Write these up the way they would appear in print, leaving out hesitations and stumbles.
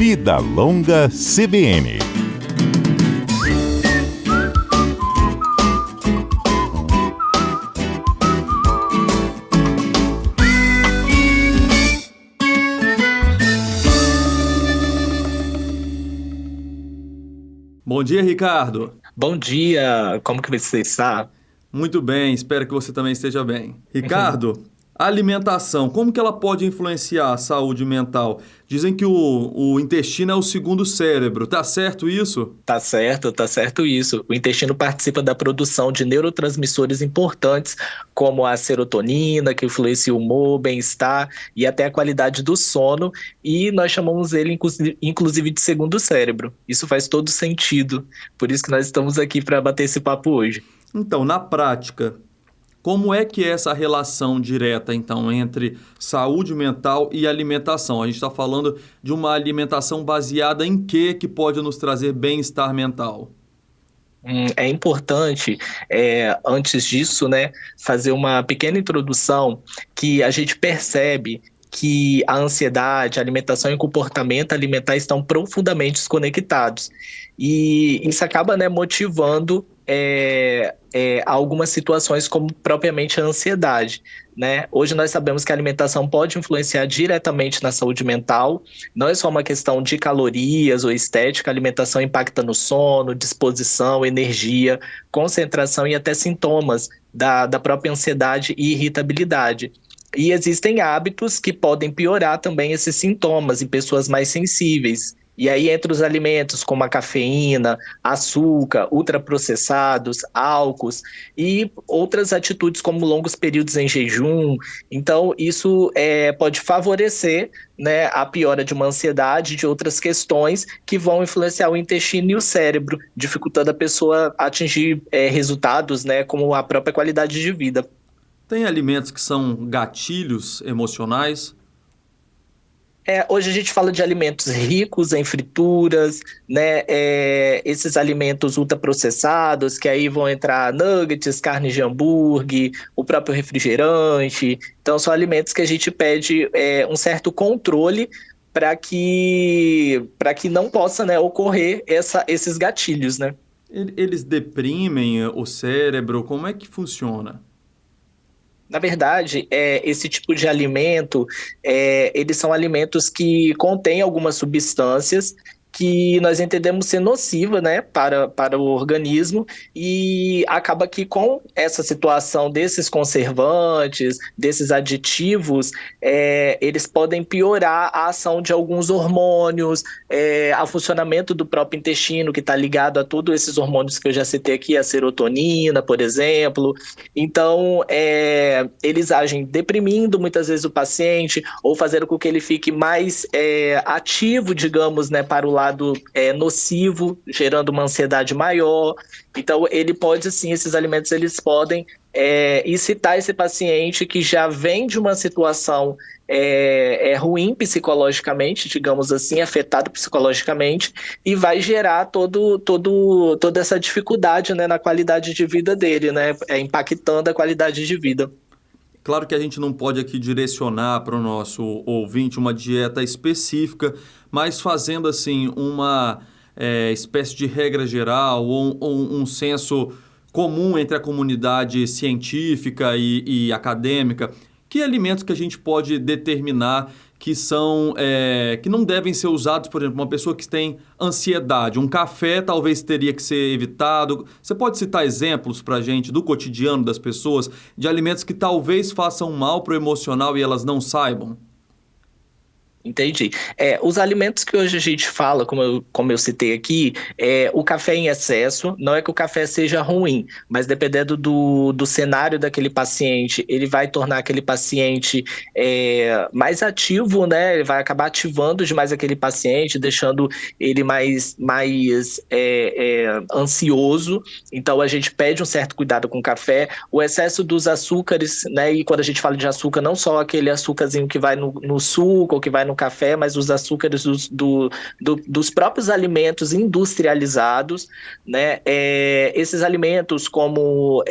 Vida Longa CBN. Bom dia, Ricardo. Bom dia, como que você está? Muito bem, espero que você também esteja bem. Ricardo, a alimentação, como que ela pode influenciar a saúde mental? Dizem que o intestino é o segundo cérebro, tá certo isso? Tá certo isso. O intestino participa da produção de neurotransmissores importantes, como a serotonina, que influencia o humor, bem-estar e até a qualidade do sono, e nós chamamos ele, inclusive, de segundo cérebro. Isso faz todo sentido, por isso que nós estamos aqui para bater esse papo hoje. Então, na prática, como é que é essa relação direta, então, entre saúde mental e alimentação? A gente está falando de uma alimentação baseada em quê que pode nos trazer bem-estar mental? É importante, antes disso, né, fazer uma pequena introdução que a gente percebe que a ansiedade, a alimentação e o comportamento alimentar estão profundamente desconectados. E isso acaba, né, motivando algumas situações como propriamente a ansiedade, né? Hoje nós sabemos que a alimentação pode influenciar diretamente na saúde mental, não é só uma questão de calorias ou estética, a alimentação impacta no sono, disposição, energia, concentração e até sintomas da própria ansiedade e irritabilidade. E existem hábitos que podem piorar também esses sintomas em pessoas mais sensíveis. E aí entre os alimentos como a cafeína, açúcar, ultraprocessados, álcools e outras atitudes como longos períodos em jejum. Então isso pode favorecer, né, a piora de uma ansiedade e de outras questões que vão influenciar o intestino e o cérebro, dificultando a pessoa atingir resultados, né, como a própria qualidade de vida. Tem alimentos que são gatilhos emocionais? Hoje a gente fala de alimentos ricos em frituras, né? Esses alimentos ultraprocessados, que aí vão entrar nuggets, carne de hambúrguer, o próprio refrigerante. Então, são alimentos que a gente pede um certo controle para que não possa, né, ocorrer esses gatilhos, né? Eles deprimem o cérebro? Como é que funciona? Na verdade, esse tipo de alimento, eles são alimentos que contêm algumas substâncias que nós entendemos ser nociva, né, para o organismo, e acaba que com essa situação desses conservantes, desses aditivos, eles podem piorar a ação de alguns hormônios, o funcionamento do próprio intestino, que está ligado a todos esses hormônios que eu já citei aqui, a serotonina, por exemplo. Então, eles agem deprimindo muitas vezes o paciente, ou fazendo com que ele fique mais ativo, digamos, né, para o lado nocivo, gerando uma ansiedade maior. Então, ele pode, assim, esses alimentos, eles podem incitar esse paciente que já vem de uma situação ruim psicologicamente, digamos assim, afetado psicologicamente, e vai gerar toda essa dificuldade, né, na qualidade de vida dele, né, impactando a qualidade de vida. Claro que a gente não pode aqui direcionar para o nosso ouvinte uma dieta específica, mas fazendo assim uma espécie de regra geral ou um senso comum entre a comunidade científica e acadêmica, que alimentos que a gente pode determinar que são que não devem ser usados, por exemplo, uma pessoa que tem ansiedade. Um café talvez teria que ser evitado. Você pode citar exemplos para a gente do cotidiano das pessoas de alimentos que talvez façam mal para o emocional e elas não saibam? Entendi. Os alimentos que hoje a gente fala, como eu citei aqui, o café em excesso, não é que o café seja ruim, mas dependendo do cenário daquele paciente, ele vai tornar aquele paciente mais ativo, né? Ele vai acabar ativando demais aquele paciente, deixando ele mais ansioso. Então, a gente pede um certo cuidado com o café. O excesso dos açúcares, né? E quando a gente fala de açúcar, não só aquele açúcarzinho que vai no suco ou que vai no café, mas os açúcares dos próprios alimentos industrializados, né? Esses alimentos como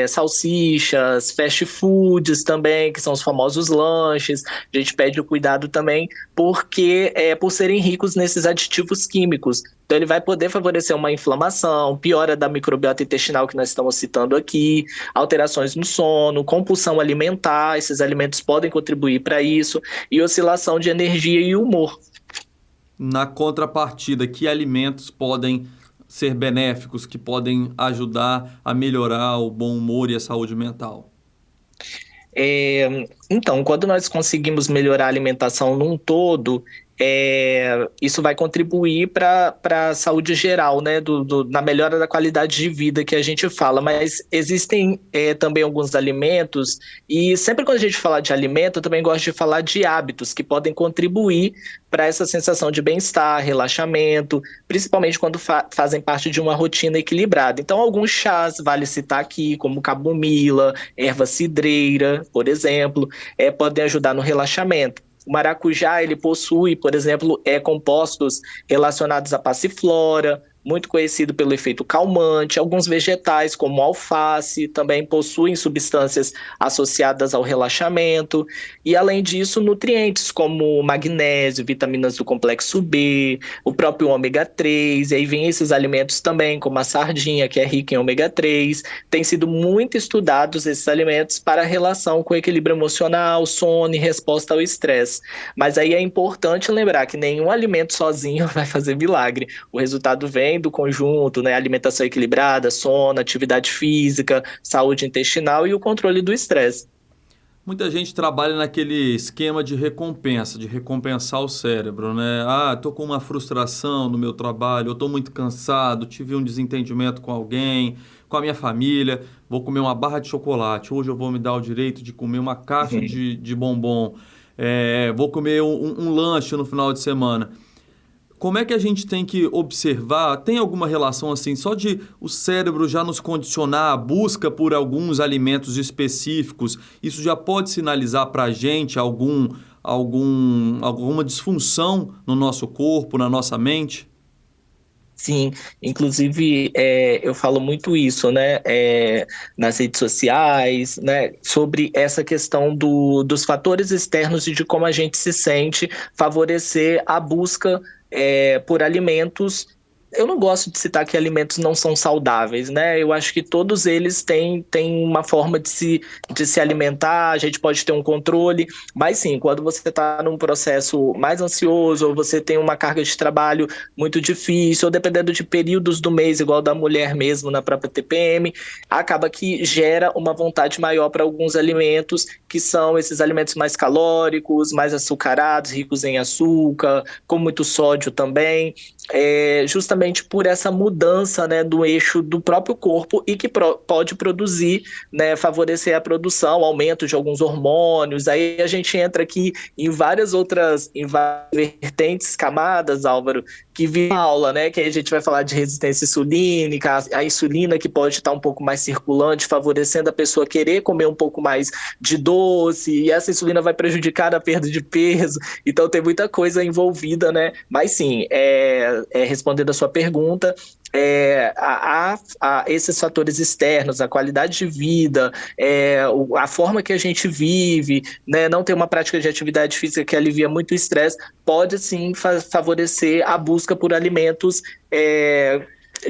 salsichas, fast foods também, que são os famosos lanches, a gente pede o cuidado também, porque por serem ricos nesses aditivos químicos. Então ele vai poder favorecer uma inflamação, piora da microbiota intestinal que nós estamos citando aqui, alterações no sono, compulsão alimentar, esses alimentos podem contribuir para isso, e oscilação de energia e humor. Na contrapartida, que alimentos podem ser benéficos, que podem ajudar a melhorar o bom humor e a saúde mental? Então, quando nós conseguimos melhorar a alimentação num todo, isso vai contribuir para a saúde geral, né, na melhora da qualidade de vida que a gente fala, mas existem também alguns alimentos, e sempre quando a gente fala de alimento, eu também gosto de falar de hábitos que podem contribuir para essa sensação de bem-estar, relaxamento, principalmente quando fazem parte de uma rotina equilibrada. Então, alguns chás vale citar aqui, como camomila, erva cidreira, por exemplo, podem ajudar no relaxamento. O maracujá, ele possui, por exemplo, compostos relacionados à passiflora, muito conhecido pelo efeito calmante. Alguns vegetais, como alface, também possuem substâncias associadas ao relaxamento. E, além disso, nutrientes como magnésio, vitaminas do complexo B, o próprio ômega 3. E aí vem esses alimentos também, como a sardinha, que é rica em ômega 3. Tem sido muito estudados esses alimentos para a relação com o equilíbrio emocional, sono e resposta ao estresse. Mas aí é importante lembrar que nenhum alimento sozinho vai fazer milagre. O resultado vem do conjunto, né? Alimentação equilibrada, sono, atividade física, saúde intestinal e o controle do estresse. Muita gente trabalha naquele esquema de recompensa, de recompensar o cérebro, né? Tô com uma frustração no meu trabalho, eu tô muito cansado, tive um desentendimento com alguém, com a minha família, vou comer uma barra de chocolate, hoje eu vou me dar o direito de comer uma caixa de bombom, vou comer um lanche no final de semana. Como é que a gente tem que observar? Tem alguma relação assim, só de o cérebro já nos condicionar a busca por alguns alimentos específicos? Isso já pode sinalizar para a gente alguma disfunção no nosso corpo, na nossa mente? Sim, inclusive eu falo muito isso, né, nas redes sociais, né, sobre essa questão dos fatores externos e de como a gente se sente, favorecer a busca por alimentos. Eu não gosto de citar que alimentos não são saudáveis, né? Eu acho que todos eles têm uma forma de se alimentar, a gente pode ter um controle, mas sim, quando você está num processo mais ansioso, ou você tem uma carga de trabalho muito difícil, ou dependendo de períodos do mês, igual da mulher mesmo na própria TPM, acaba que gera uma vontade maior para alguns alimentos, que são esses alimentos mais calóricos, mais açucarados, ricos em açúcar, com muito sódio também, justamente por essa mudança, né, do eixo do próprio corpo e que pode produzir, né, favorecer a produção, aumento de alguns hormônios. Aí a gente entra aqui em várias vertentes, camadas, Álvaro, que vira aula, né, que aí a gente vai falar de resistência insulínica, a insulina que pode estar um pouco mais circulante, favorecendo a pessoa querer comer um pouco mais de doce, e essa insulina vai prejudicar a perda de peso. Então tem muita coisa envolvida, né, mas sim, respondendo a sua pergunta, esses fatores externos, a qualidade de vida, a forma que a gente vive, né, não ter uma prática de atividade física que alivia muito o estresse, pode sim favorecer a busca por alimentos,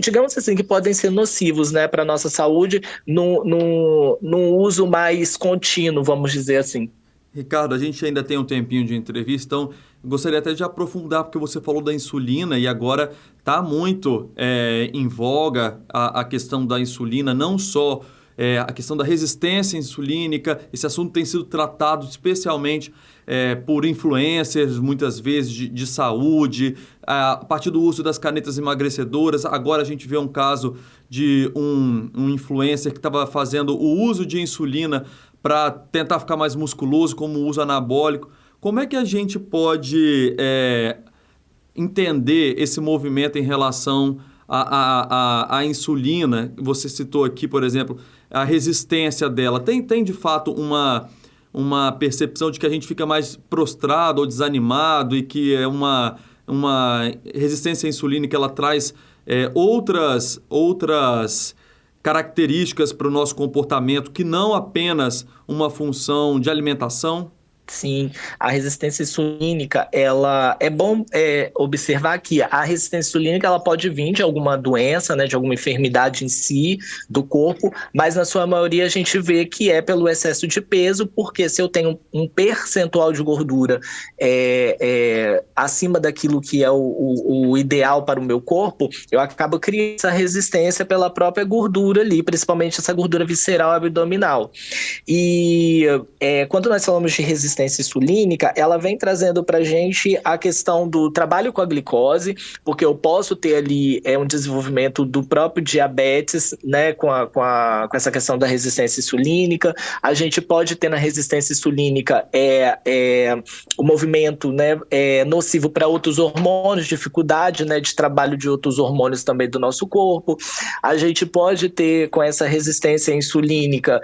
digamos assim, que podem ser nocivos, né, para a nossa saúde, num uso mais contínuo, vamos dizer assim. Ricardo, a gente ainda tem um tempinho de entrevista, então gostaria até de aprofundar, porque você falou da insulina e agora está muito em voga a questão da insulina, não só a questão da resistência insulínica. Esse assunto tem sido tratado especialmente por influencers, muitas vezes de saúde, a partir do uso das canetas emagrecedoras. Agora a gente vê um caso de um influencer que estava fazendo o uso de insulina para tentar ficar mais musculoso, como o uso anabólico. Como é que a gente pode entender esse movimento em relação à insulina? Você citou aqui, por exemplo, a resistência dela. Tem de fato uma percepção de que a gente fica mais prostrado ou desanimado e que é uma resistência insulínica, ela traz outras características para o nosso comportamento que não apenas uma função de alimentação? Sim, a resistência insulínica, ela é bom observar que a resistência insulínica ela pode vir de alguma doença, né, de alguma enfermidade em si do corpo, mas na sua maioria a gente vê que é pelo excesso de peso, porque se eu tenho um percentual de gordura acima daquilo que é o ideal para o meu corpo, eu acabo criando essa resistência pela própria gordura ali, principalmente essa gordura visceral abdominal. E quando nós falamos de resistência insulínica, ela vem trazendo para a gente a questão do trabalho com a glicose, porque eu posso ter ali um desenvolvimento do próprio diabetes, né, com essa questão da resistência insulínica. A gente pode ter na resistência insulínica o movimento, né, nocivo para outros hormônios, dificuldade, né, de trabalho de outros hormônios também do nosso corpo. A gente pode ter com essa resistência insulínica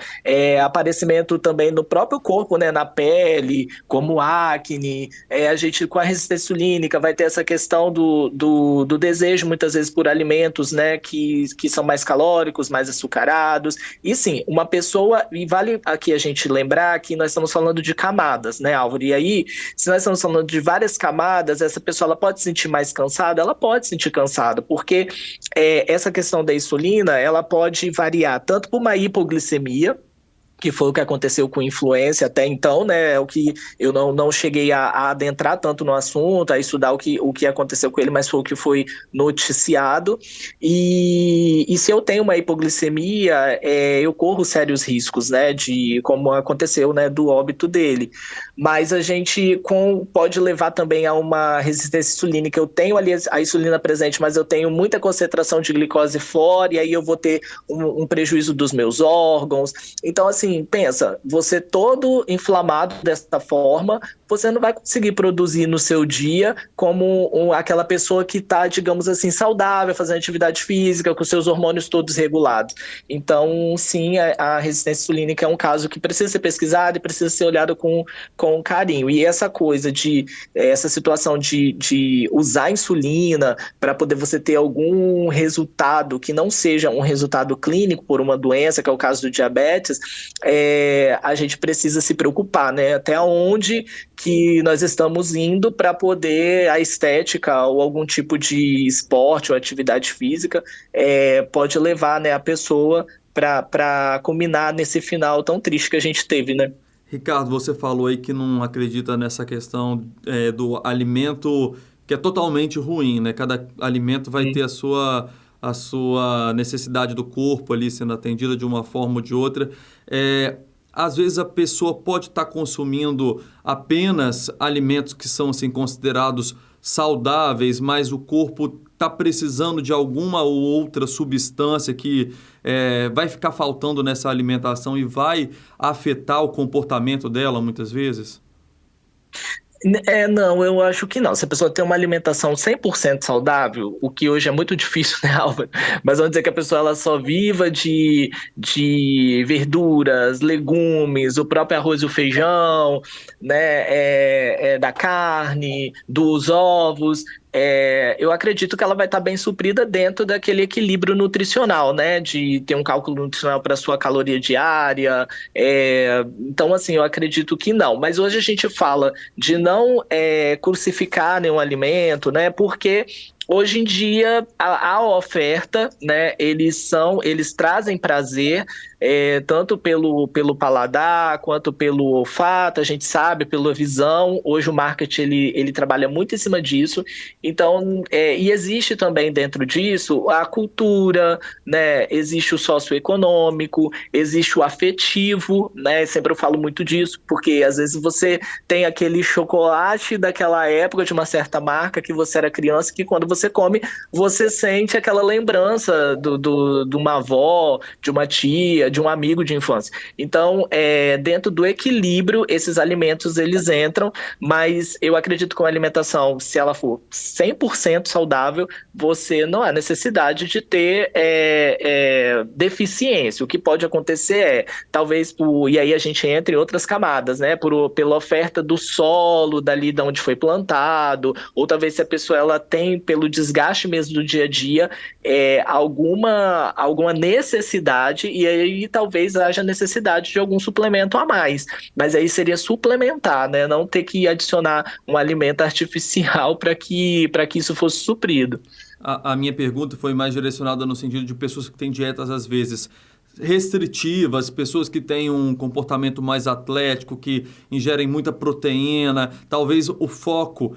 aparecimento também no próprio corpo, né, na pele, como acne. A gente com a resistência insulínica vai ter essa questão do desejo muitas vezes por alimentos, né, que são mais calóricos, mais açucarados. E sim, uma pessoa, e vale aqui a gente lembrar que nós estamos falando de camadas, né, Álvaro? E aí, se nós estamos falando de várias camadas, essa pessoa ela pode se sentir mais cansada? Ela pode se sentir cansada, porque essa questão da insulina, ela pode variar tanto por uma hipoglicemia, que foi o que aconteceu com influência até então, né? O que eu não cheguei a adentrar tanto no assunto, a estudar o que aconteceu com ele, mas foi o que foi noticiado. E se eu tenho uma hipoglicemia, eu corro sérios riscos, né? De como aconteceu, né? Do óbito dele. Mas a gente pode levar também a uma resistência insulínica. Eu tenho ali a insulina presente, mas eu tenho muita concentração de glicose fora, e aí eu vou ter um prejuízo dos meus órgãos. Então, assim, pensa, você todo inflamado dessa forma, você não vai conseguir produzir no seu dia como aquela pessoa que está, digamos assim, saudável, fazendo atividade física, com seus hormônios todos regulados. Então, sim, a resistência insulínica é um caso que precisa ser pesquisado e precisa ser olhado com carinho. E essa coisa essa situação de usar insulina para poder você ter algum resultado que não seja um resultado clínico por uma doença, que é o caso do diabetes, a gente precisa se preocupar, né? Até onde que nós estamos indo para poder a estética ou algum tipo de esporte ou atividade física pode levar, né, a pessoa para culminar nesse final tão triste que a gente teve, né? Ricardo, você falou aí que não acredita nessa questão do alimento que é totalmente ruim, né? Cada alimento vai ter a sua necessidade do corpo ali sendo atendida de uma forma ou de outra. Às vezes a pessoa pode estar consumindo apenas alimentos que são assim, considerados saudáveis, mas o corpo está precisando de alguma ou outra substância que vai ficar faltando nessa alimentação e vai afetar o comportamento dela muitas vezes? Não, eu acho que não. Se a pessoa tem uma alimentação 100% saudável, o que hoje é muito difícil, né, Álvaro? Mas vamos dizer que a pessoa ela só viva de verduras, legumes, o próprio arroz e o feijão, né, da carne, dos ovos. Eu acredito que ela vai estar bem suprida dentro daquele equilíbrio nutricional, né? De ter um cálculo nutricional para a sua caloria diária. Então, assim, eu acredito que não. Mas hoje a gente fala de não crucificar nenhum alimento, né? Porque hoje em dia a oferta, né? Eles trazem prazer, tanto pelo paladar quanto pelo olfato, a gente sabe, pela visão. Hoje o marketing ele trabalha muito em cima disso. Então, e existe também dentro disso a cultura, né? Existe o socioeconômico, existe o afetivo, né? Sempre eu falo muito disso, porque às vezes você tem aquele chocolate daquela época de uma certa marca que você era criança, que quando você você come, você sente aquela lembrança de uma avó, de uma tia, de um amigo de infância. Então, dentro do equilíbrio, esses alimentos eles entram, mas eu acredito que uma alimentação, se ela for 100% saudável, você não há necessidade de ter deficiência. O que pode acontecer talvez, e aí a gente entra em outras camadas, né? Pela oferta do solo, dali de onde foi plantado, ou talvez se a pessoa ela tem, pelo desgaste mesmo do dia a dia, alguma necessidade, e aí talvez haja necessidade de algum suplemento a mais. Mas aí seria suplementar, né? Não ter que adicionar um alimento artificial para que isso fosse suprido. A minha pergunta foi mais direcionada no sentido de pessoas que têm dietas, às vezes, restritivas, pessoas que têm um comportamento mais atlético, que ingerem muita proteína, talvez o foco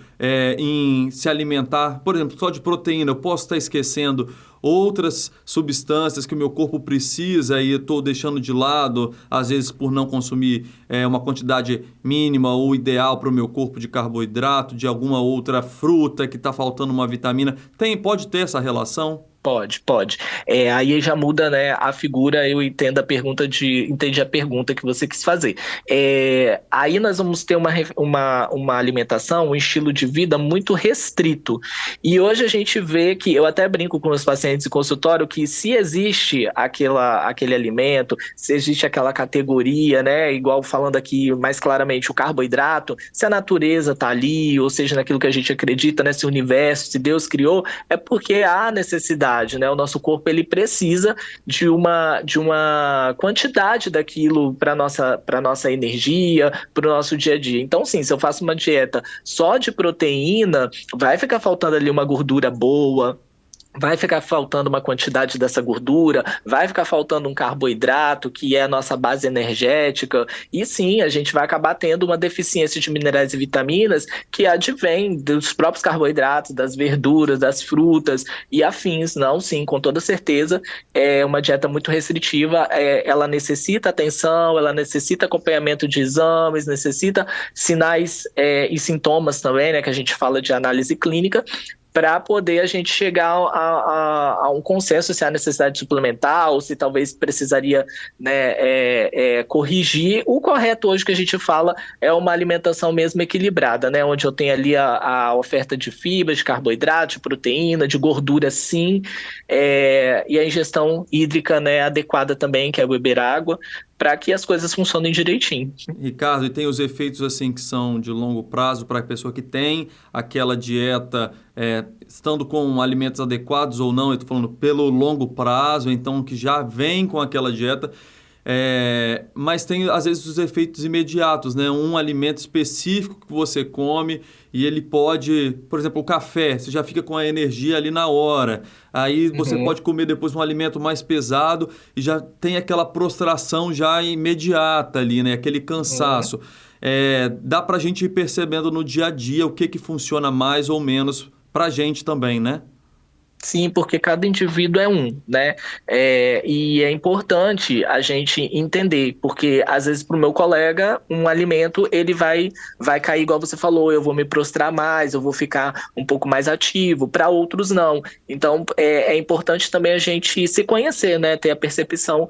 em se alimentar, por exemplo, só de proteína, eu posso estar esquecendo outras substâncias que o meu corpo precisa e eu estou deixando de lado, às vezes por não consumir uma quantidade mínima ou ideal para o meu corpo de carboidrato, de alguma outra fruta que está faltando uma vitamina. Pode ter essa relação? Pode. Aí já muda, né, a figura, eu entendo entendi a pergunta que você quis fazer. Aí nós vamos ter uma alimentação, um estilo de vida muito restrito. E hoje a gente vê que, eu até brinco com os pacientes em consultório, que se existe aquele alimento, se existe aquela categoria, né, igual falando aqui mais claramente o carboidrato, se a natureza está ali, ou seja, naquilo que a gente acredita, nesse universo, se Deus criou, é porque há necessidade. Né? O nosso corpo ele precisa de uma quantidade daquilo para nossa energia, para o nosso dia a dia. Então, sim, se eu faço uma dieta só de proteína, vai ficar faltando ali uma gordura boa, vai ficar faltando uma quantidade dessa gordura, vai ficar faltando um carboidrato, que é a nossa base energética, e sim, a gente vai acabar tendo uma deficiência de minerais e vitaminas que advém dos próprios carboidratos, das verduras, das frutas e afins. Não, sim, com toda certeza, é uma dieta muito restritiva, ela necessita atenção, ela necessita acompanhamento de exames, necessita sinais e sintomas também, né, que a gente fala de análise clínica, para poder a gente chegar a um consenso se há necessidade de suplementar ou se talvez precisaria, né, corrigir. O correto hoje que a gente fala é uma alimentação mesmo equilibrada, né, onde eu tenho ali a oferta de fibra, de carboidrato, de proteína, de gordura sim, e a ingestão hídrica, né, adequada também, que é beber água, para que as coisas funcionem direitinho. Ricardo, e tem os efeitos assim que são de longo prazo para a pessoa que tem aquela dieta, estando com alimentos adequados ou não, eu estou falando pelo longo prazo, então que já vem com aquela dieta, mas tem às vezes os efeitos imediatos, né? Um alimento específico que você come e ele pode, por exemplo, o café, você já fica com a energia ali na hora, aí você pode comer depois um alimento mais pesado e já tem aquela prostração já imediata ali, né? Aquele cansaço. Dá pra gente ir percebendo no dia a dia o que funciona mais ou menos pra gente também, né? Sim, porque cada indivíduo é um, né? E é importante a gente entender, porque às vezes para o meu colega, um alimento ele vai cair, igual você falou, eu vou me prostrar mais, eu vou ficar um pouco mais ativo, para outros não. Então é importante também a gente se conhecer, né? Ter a percepção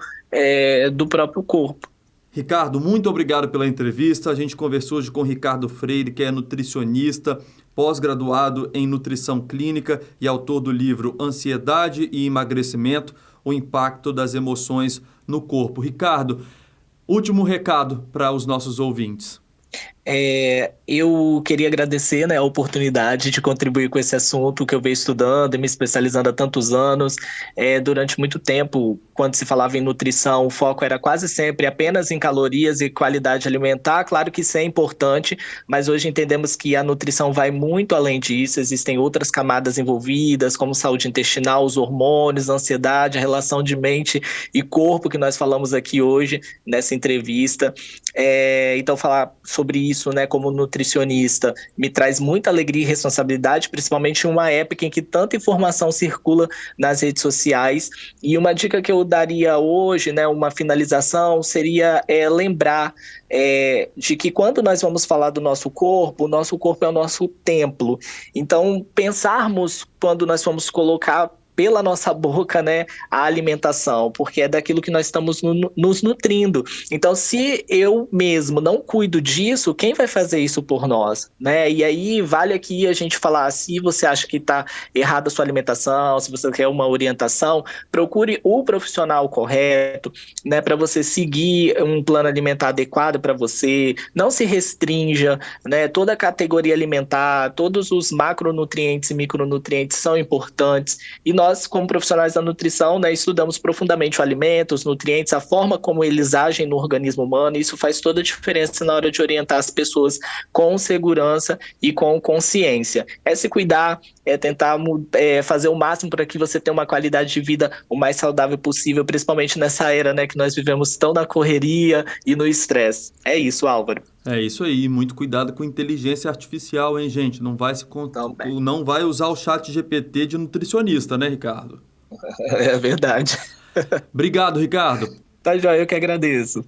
do próprio corpo. Ricardo, muito obrigado pela entrevista. A gente conversou hoje com o Ricardo Freire, que é nutricionista, pós-graduado em nutrição clínica e autor do livro Ansiedade e Emagrecimento, o impacto das emoções no corpo. Ricardo, último recado para os nossos ouvintes. Eu queria agradecer, né, a oportunidade de contribuir com esse assunto que eu venho estudando e me especializando há tantos anos. Durante muito tempo, quando se falava em nutrição, o foco era quase sempre apenas em calorias e qualidade alimentar. Claro que isso é importante, mas hoje entendemos que a nutrição vai muito além disso. Existem outras camadas envolvidas, como saúde intestinal, os hormônios, a ansiedade, a relação de mente e corpo, que nós falamos aqui hoje nessa entrevista. Então, falar sobre isso isso, né, como nutricionista, me traz muita alegria e responsabilidade, principalmente em uma época em que tanta informação circula nas redes sociais. E uma dica que eu daria hoje, né, uma finalização, seria lembrar de que quando nós vamos falar do nosso corpo, o nosso corpo é o nosso templo. Então, pensarmos quando nós vamos colocar pela nossa boca, né, a alimentação, porque é daquilo que nós estamos nos nutrindo. Então, se eu mesmo não cuido disso, quem vai fazer isso por nós, né? E aí vale aqui a gente falar, se você acha que está errada a sua alimentação, se você quer uma orientação, procure o profissional correto, né, para você seguir um plano alimentar adequado para você, não se restrinja, né? Toda a categoria alimentar, todos os macronutrientes e micronutrientes são importantes, e nós, como profissionais da nutrição, né, estudamos profundamente o alimento, os nutrientes, a forma como eles agem no organismo humano, e isso faz toda a diferença na hora de orientar as pessoas com segurança e com consciência. É se cuidar, é tentar fazer o máximo para que você tenha uma qualidade de vida o mais saudável possível, principalmente nessa era, né, que nós vivemos tão na correria e no estresse. É isso, Álvaro. É isso aí, muito cuidado com inteligência artificial, hein, gente? Não vai usar o chat GPT de nutricionista, né, Ricardo? É verdade. Obrigado, Ricardo. Tá joia, eu que agradeço.